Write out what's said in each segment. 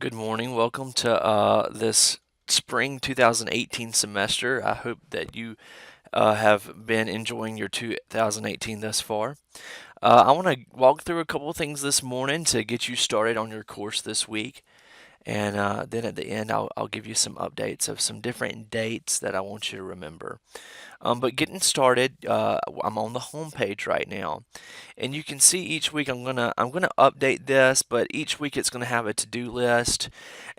Good morning. Welcome to this spring 2018 semester. I hope that you have been enjoying your 2018 thus far. I want to walk through a couple of things this morning to get you started on your course this week. And then at the end, I'll give you some updates of some different dates that I want you to remember. But getting started, I'm on the home page right now, and you can see each week I'm gonna update this, but each week it's gonna have a to-do list,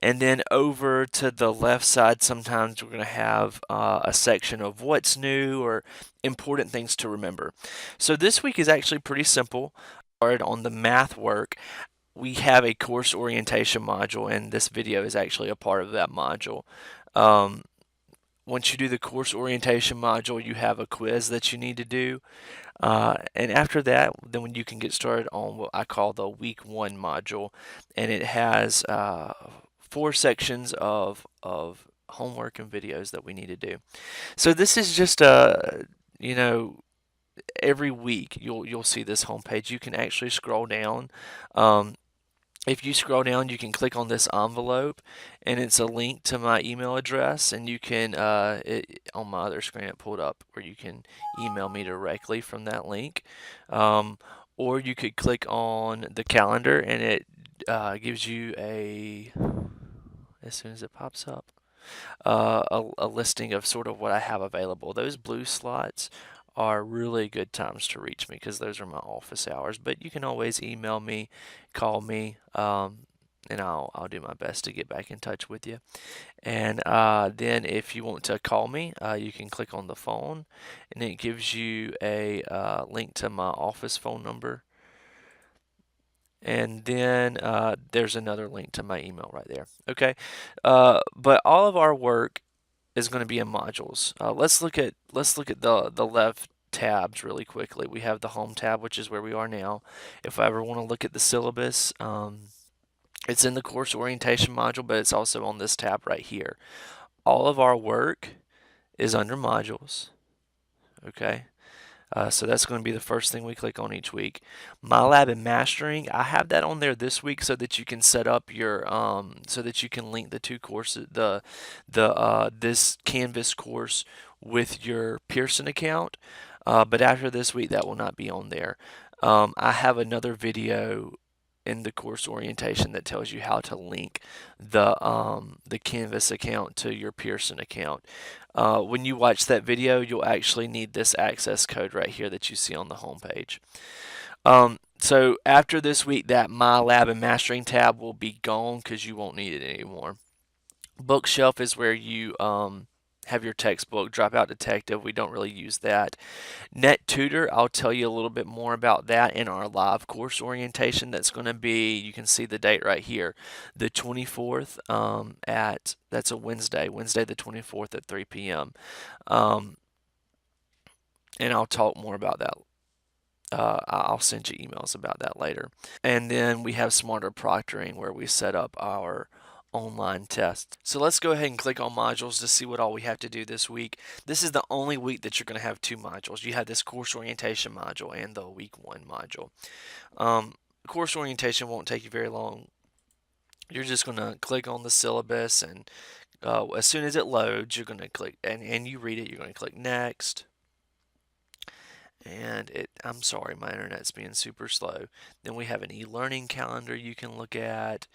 and then over to the left side, sometimes we're gonna have a section of what's new or important things to remember. So this week is actually pretty simple. Started on the math work. We have a course orientation module, and this video is actually a part of that module. Um, Once you do the course orientation module, you have a quiz that you need to do. And after that, then when you can get started on what I call the week one module, and it has four sections of homework and videos that we need to do. So this is just you know, every week you'll see this homepage. You can actually scroll down. Um, if you scroll down, you can click on this envelope, and it's a link to my email address. And you can, on my other screen, it pulled up where you can email me directly from that link. Or you could click on the calendar, and it gives you as soon as it pops up, a listing of sort of what I have available. Those blue slots are really good times to reach me because those are my office hours. But you can always email me, call me, and I'll do my best to get back in touch with you. And then if you want to call me, you can click on the phone, and it gives you a link to my office phone number. And then there's another link to my email right there. Okay, but all of our work is going to be in modules. Let's look at the left tabs really quickly. We have the home tab, which is where we are now. If I ever want to look at the syllabus, it's in the course orientation module, but it's also on this tab right here. All of our work is under modules. Okay. So that's going to be the first thing we click on each week. My Lab and Mastering, I have that on there this week so that you can set up your so that you can link the two courses, the this Canvas course with your Pearson account. But after this week, that will not be on there. I have another video in the course orientation that tells you how to link the Canvas account to your Pearson account. When you watch that video, you'll actually need this access code right here that you see on the home page. So after this week, that My Lab and Mastering tab will be gone because you won't need it anymore. Bookshelf is where you have your textbook. Dropout Detective, we don't really use that. Net Tutor, I'll tell you a little bit more about that in our live course orientation. That's going to be, you can see the date right here, the 24th that's a Wednesday the 24th at 3 p.m. And I'll talk more about that. I'll send you emails about that later. And then we have Smarter Proctoring where we set up our online tests. So let's go ahead and click on modules to see what all we have to do this week. This is the only week that you're going to have two modules. You have this course orientation module and the week one module. Course orientation won't take you very long. You're just going to click on the syllabus, and as soon as it loads, you're going to click, and you read it, you're going to click next. And I'm sorry, my internet's being super slow. Then we have an e-learning calendar you can look at,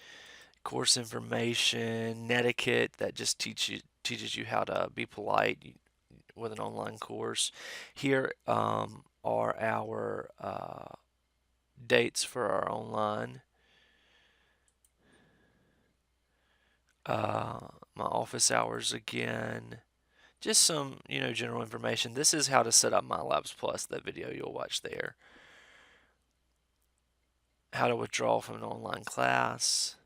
course information, netiquette that just teaches you how to be polite with an online course. Here are our dates for our online. My office hours again. Just some, general information. This is how to set up My Labs Plus, that video you'll watch there. How to withdraw from an online class.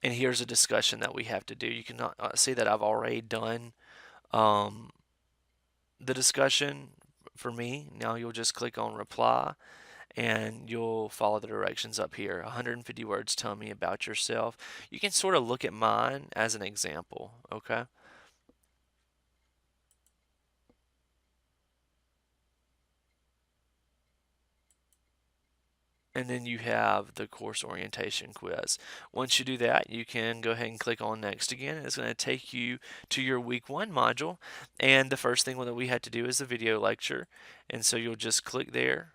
And here's a discussion that we have to do. You can see that I've already done the discussion for me. Now you'll just click on reply, and you'll follow the directions up here. 150 words, tell me about yourself. You can sort of look at mine as an example, okay? and then you have the course orientation quiz. Once you do that, you can go ahead and click on next again. It's going to take you to your week 1 module, and the first thing that we had to do is the video lecture, and so you'll just click there.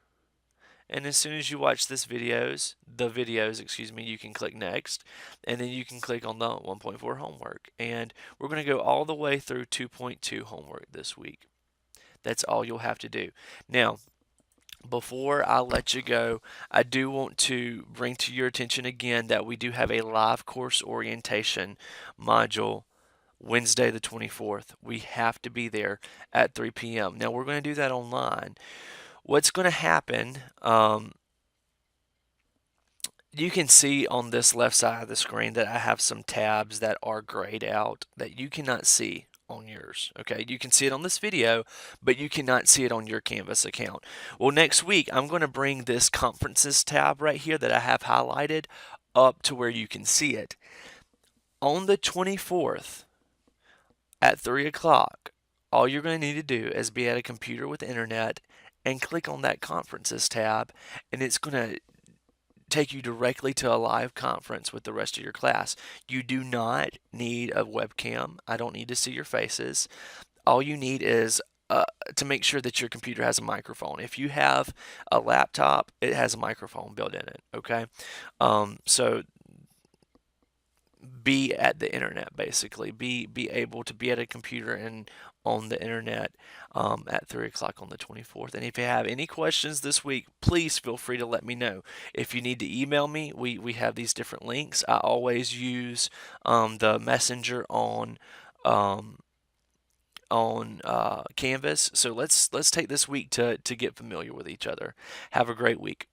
And as soon as you watch the videos, excuse me, you can click next, and then you can click on the 1.4 homework. And we're going to go all the way through 2.2 homework this week. That's all you'll have to do. Now, before I let you go, I do want to bring to your attention again that we do have a live course orientation module Wednesday the 24th. We have to be there at 3 p.m. Now, we're going to do that online. What's going to happen, you can see on this left side of the screen that I have some tabs that are grayed out that you cannot see on yours. Okay, you can see it on this video, but you cannot see it on your Canvas account. Well, next week I'm going to bring this conferences tab right here that I have highlighted up to where you can see it. On the 24th at 3 o'clock, all you're going to need to do is be at a computer with internet and click on that conferences tab, and it's going to take you directly to a live conference with the rest of your class. You do not need a webcam. I don't need to see your faces. All you need is to make sure that your computer has a microphone. If you have a laptop, it has a microphone built in it. Okay, so be at the internet basically. Be able to be at a computer and on the internet at 3 o'clock on the 24th. And if you have any questions this week, please feel free to let me know. If you need to email me, we have these different links. I always use the messenger um, on Canvas. So let's take this week to get familiar with each other. Have a great week.